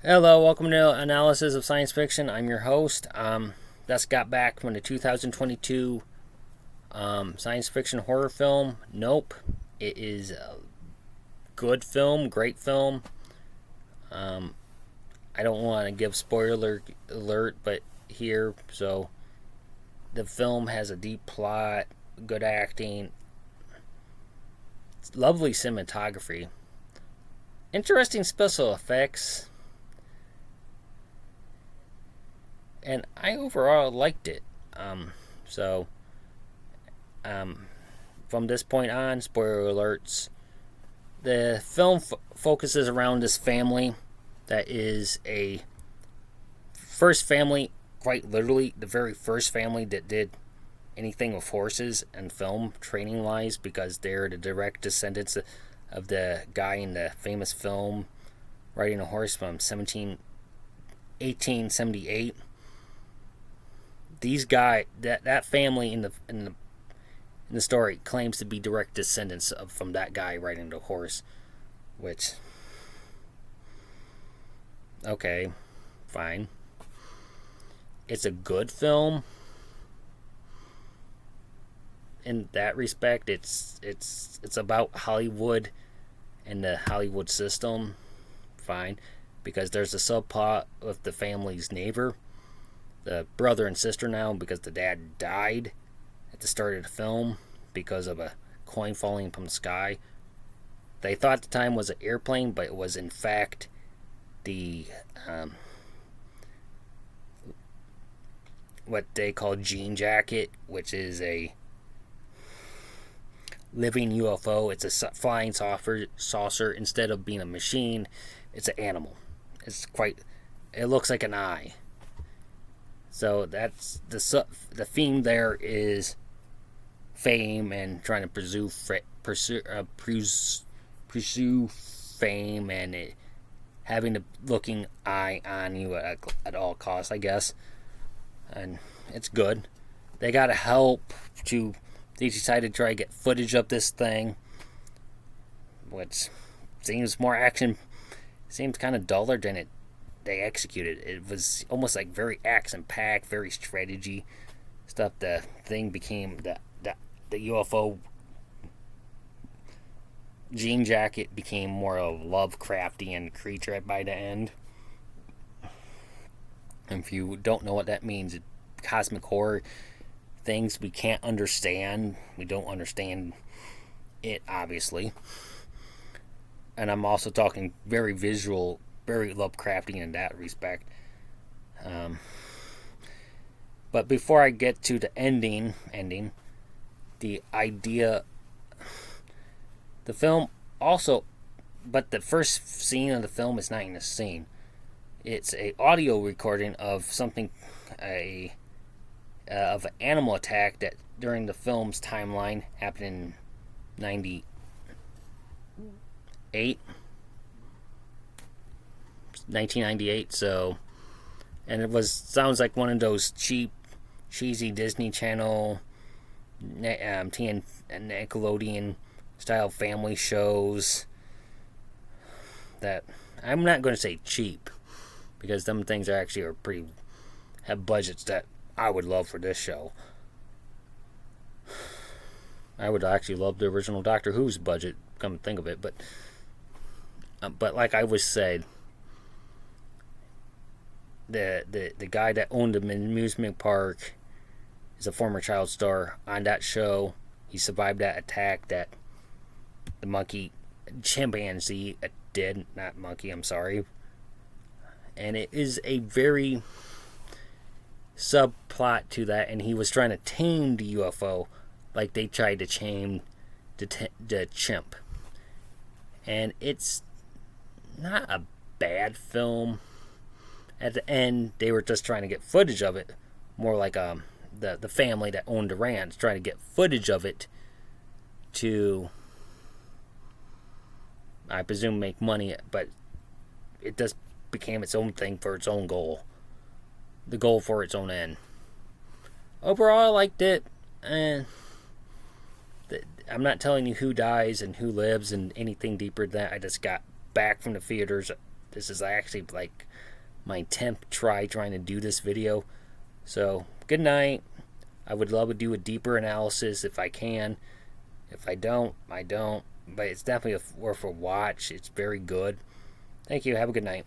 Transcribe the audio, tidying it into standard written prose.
Hello, welcome to Analysis of Science Fiction. I'm your host. Just got back from the 2022 science fiction horror film, Nope. It is a good film, great film. I don't want to give spoiler alert, but here, so the film has a deep plot, good acting, lovely cinematography, interesting special effects, and I overall liked it. So, from this point on, spoiler alerts. The film focuses around this family that is a first family, quite literally, the very first family that did anything with horses and film training wise, because they're the direct descendants of the guy in the famous film Riding a Horse from 1878. These that family in the story claims to be direct descendants from that guy riding the horse, which, okay, fine. It's a good film in that respect. It's about Hollywood and the Hollywood system, fine, because there's a subplot with the family's neighbor, the brother and sister now, because the dad died at the start of the film because of a coin falling from the sky. They thought at the time was an airplane, but it was in fact the what they call jean jacket, which is a living UFO. It's a flying saucer. Instead of being a machine, it's an animal. It looks like an eye. So that's the theme there is fame and trying to pursue fame and having the looking eye on you at all costs, I guess. And it's good. They got help they decided to try to get footage of this thing, which seems kind of duller than they executed. It was almost like very action-packed, very strategy stuff. The thing became the UFO jean jacket became more of Lovecraftian creature by the end. And if you don't know what that means, cosmic horror, things we can't understand. We don't understand it, obviously. And I'm also talking very visual, very Lovecraftian in that respect. But before I get to the ending, the idea, the film also, but the first scene of the film is not in a scene. It's a audio recording of something, of an animal attack that during the film's timeline happened in 1998. So, and it sounds like one of those cheesy Disney Channel, Nickelodeon style family shows that I'm not going to say cheap, because them things are have budgets that I would love for this show. I would actually love the original Doctor Who's budget, come to think of it, but like I was said, the guy that owned the amusement park is a former child star on that show. He survived that attack that the chimpanzee did, not monkey, I'm sorry. And it is a very subplot to that, and he was trying to tame the UFO like they tried to tame the chimp. And it's not a bad film. At the end, they were just trying to get footage of it, more like the family that owned the ranch trying to get footage of it to, I presume, make money, but it just became its own thing for its own goal. The goal for its own end. Overall, I liked it. And I'm not telling you who dies and who lives and anything deeper than that. I just got back from the theaters This is actually like my 10th try trying to do this video. So, good night. I would love to do a deeper analysis if I can. If I don't, I don't. But it's definitely worth a watch. It's very good. Thank you. Have a good night.